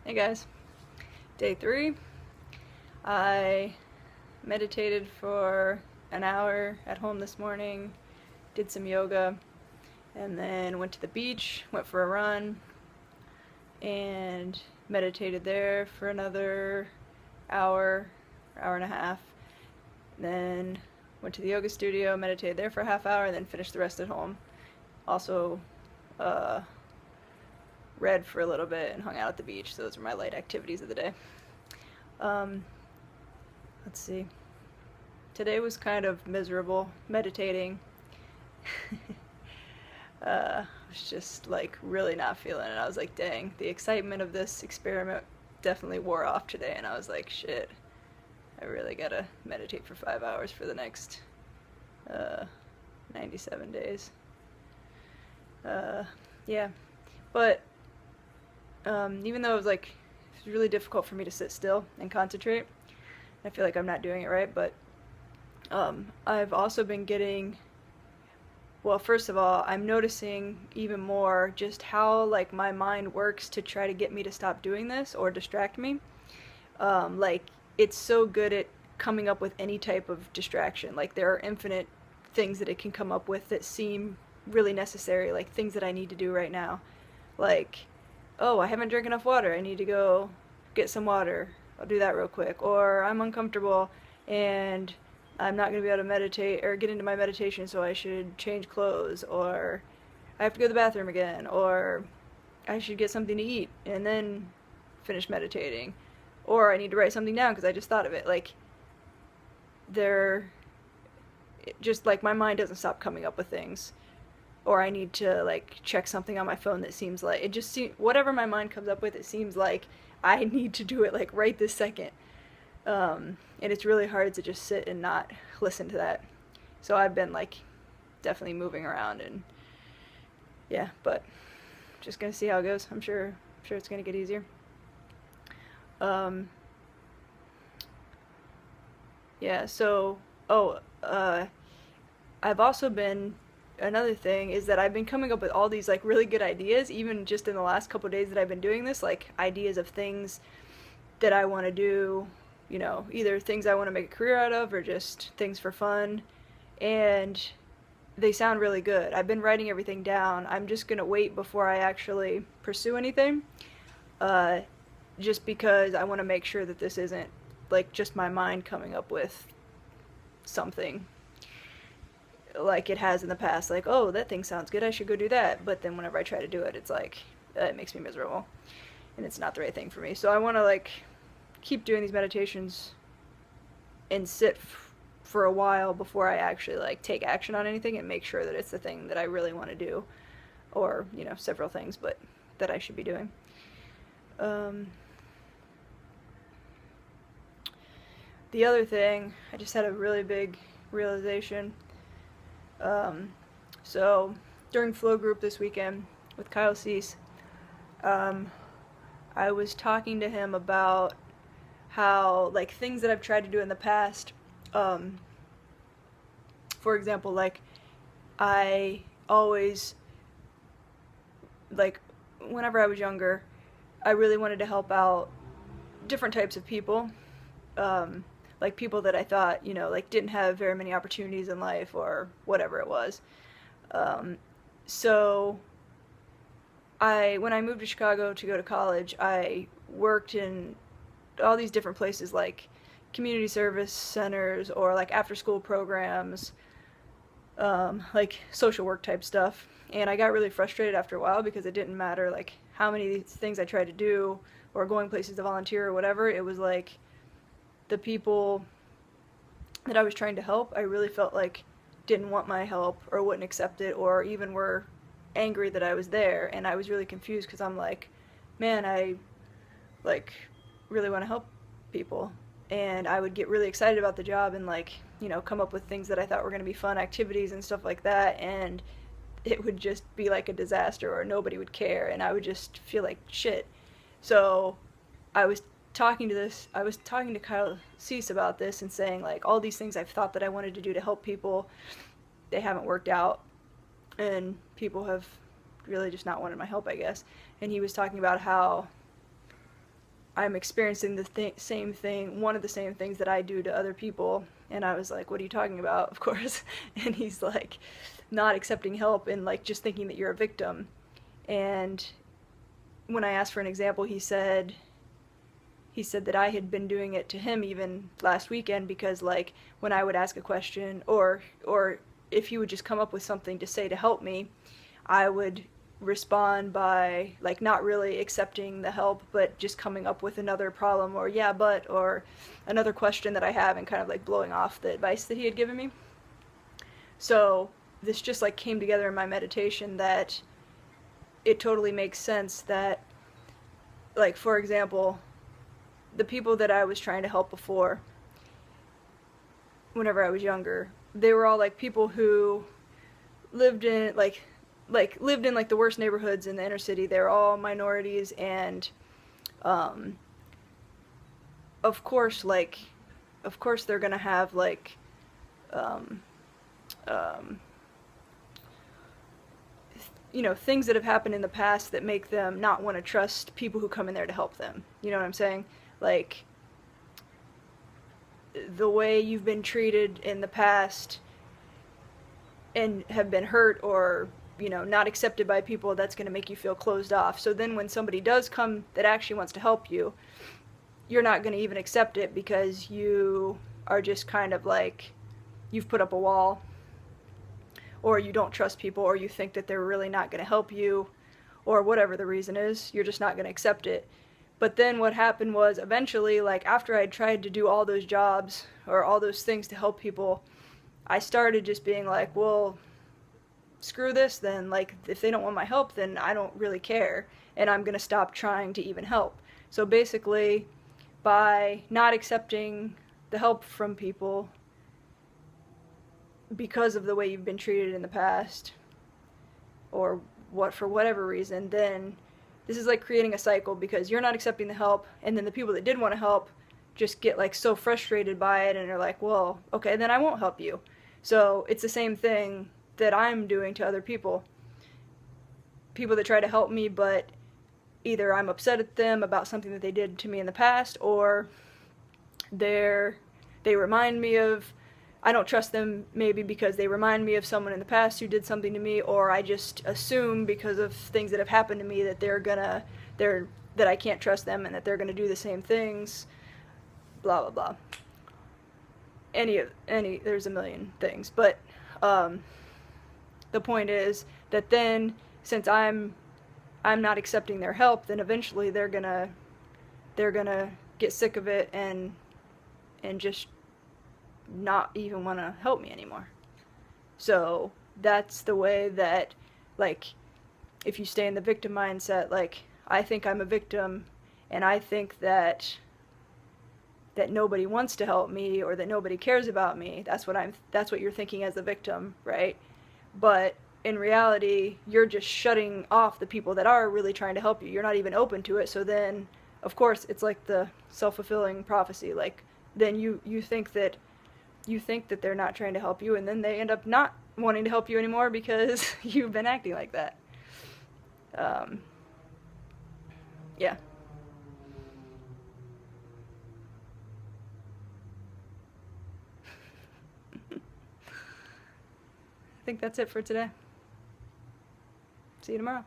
Hey guys, day 3. I meditated for an hour at home this morning, did some yoga, and then went to the beach, went for a run, and meditated there for another hour, hour and a half. Then went to the yoga studio, meditated there for a half hour, and then finished the rest at home. Also, uh, read for a little bit and hung out at the beach. So those are my light activities of the day. Um, let's see. Today was kind of miserable meditating. I was just like really not feeling it. I was like, dang, the excitement of this experiment definitely wore off today, and I was like, shit, I really gotta meditate for 5 hours for the next uh, 97 days. Uh, yeah, but even though it was really difficult for me to sit still and concentrate, I feel like I'm not doing it right, but I've also been getting, well, first of all, I'm noticing even more just how like my mind works to try to get me to stop doing this or distract me. Like it's so good at coming up with any type of distraction. Like there are infinite things that it can come up with that seem really necessary, like things that I need to do right now. Like, oh, I haven't drank enough water. I need to go get some water. I'll do that real quick. Or I'm uncomfortable and I'm not going to be able to meditate or get into my meditation, so I should change clothes. Or I have to go to the bathroom again. Or I should get something to eat and then finish meditating. Or I need to write something down because I just thought of it. Like, they're just like my mind doesn't stop coming up with things. Or I need to like check something on my phone that seems like it just seems whatever my mind comes up with, it seems like I need to do it like right this second. And it's really hard to just sit and not listen to that. So I've been like definitely moving around and yeah, but just gonna see how it goes. I'm sure it's gonna get easier. Um, yeah. So oh, I've also been another thing is that I've been coming up with all these like really good ideas, even just in the last couple of days that I've been doing this, like ideas of things that I want to do, either things I want to make a career out of or just things for fun. And they sound really good. I've been writing everything down. I'm just going to wait before I actually pursue anything, uh, just because I want to make sure that this isn't like just my mind coming up with something like it has in the past, like, oh, that thing sounds good, I should go do that. But then whenever I try to do it, it's like, it makes me miserable. And it's not the right thing for me. So I want to, like, keep doing these meditations and sit for a while before I actually, like, take action on anything and make sure that it's the thing that I really want to do. Or, several things, but that I should be doing. Um, the other thing, I just had a really big realization. Um, so during Flow Group this weekend with Kyle Cease, um, I was talking to him about how, like, things that I've tried to do in the past, um, for example, like, I always, like, whenever I was younger, I really wanted to help out different types of people, um, like people that I thought, like didn't have very many opportunities in life or whatever it was. Um, so when I moved to Chicago to go to college, I worked in all these different places like community service centers or like after school programs, like social work type stuff. And I got really frustrated after a while because it didn't matter like how many things I tried to do or going places to volunteer or whatever. It was like the people that I was trying to help, I really felt like didn't want my help or wouldn't accept it or even were angry that I was there. And I was really confused because I'm like, man, I like really want to help people. And I would get really excited about the job and like, come up with things that I thought were going to be fun activities and stuff like that. And it would just be like a disaster or nobody would care. And I would just feel like shit. So I was I was talking to Kyle Cease about this and saying like all these things I've thought that I wanted to do to help people, they haven't worked out, and people have really just not wanted my help, I guess. And he was talking about how I'm experiencing the same thing, one of the same things that I do to other people. And I was like, what are you talking about? Of course. And he's like, not accepting help and like just thinking that you're a victim. And when I asked for an example, he said that I had been doing it to him even last weekend, because like when I would ask a question, or if he would just come up with something to say to help me, I would respond by like not really accepting the help, but just coming up with another problem, or yeah but, or another question that I have, and kind of like blowing off the advice that he had given me. So this just like came together in my meditation, that it totally makes sense that, like, for example, the people that I was trying to help before, whenever I was younger, they were all like people who lived in lived in like the worst neighborhoods in the inner city. They're all minorities, and of course they're gonna have like um, um, you know, things that have happened in the past that make them not want to trust people who come in there to help them. You know what I'm saying? Like, the way you've been treated in the past and have been hurt, or, you know, not accepted by people, that's going to make you feel closed off. So then when somebody does come that actually wants to help you, you're not going to even accept it, because you are just kind of like, you've put up a wall, or you don't trust people, or you think that they're really not going to help you, or whatever the reason is, you're just not going to accept it. But then what happened was, eventually, like, after I tried to do all those jobs or all those things to help people, I started just being like, well, screw this then. Like, if they don't want my help, then I don't really care, and I'm going to stop trying to even help. So basically, by not accepting the help from people because of the way you've been treated in the past, or what, for whatever reason, then this is like creating a cycle, because you're not accepting the help, and then the people that did want to help just get like so frustrated by it, and are like, well, okay, then I won't help you. So it's the same thing that I'm doing to other people. People that try to help me, but either I'm upset at them about something that they did to me in the past, or they remind me of, I don't trust them maybe because they remind me of someone in the past who did something to me, or I just assume because of things that have happened to me that that I can't trust them, and that they're gonna do the same things, blah blah blah. There's a million things, but the point is that then, since I'm not accepting their help, then eventually they're gonna get sick of it, and just not even want to help me anymore. So that's the way that, like, if you stay in the victim mindset, like, I think I'm a victim, and I think that nobody wants to help me, or that nobody cares about me. That's what you're thinking as a victim, right? But in reality, you're just shutting off the people that are really trying to help you. You're not even open to it. So then, of course, it's like the self-fulfilling prophecy. Like, then you think that they're not trying to help you, and then they end up not wanting to help you anymore because you've been acting like that. Yeah. I think that's it for today. See you tomorrow.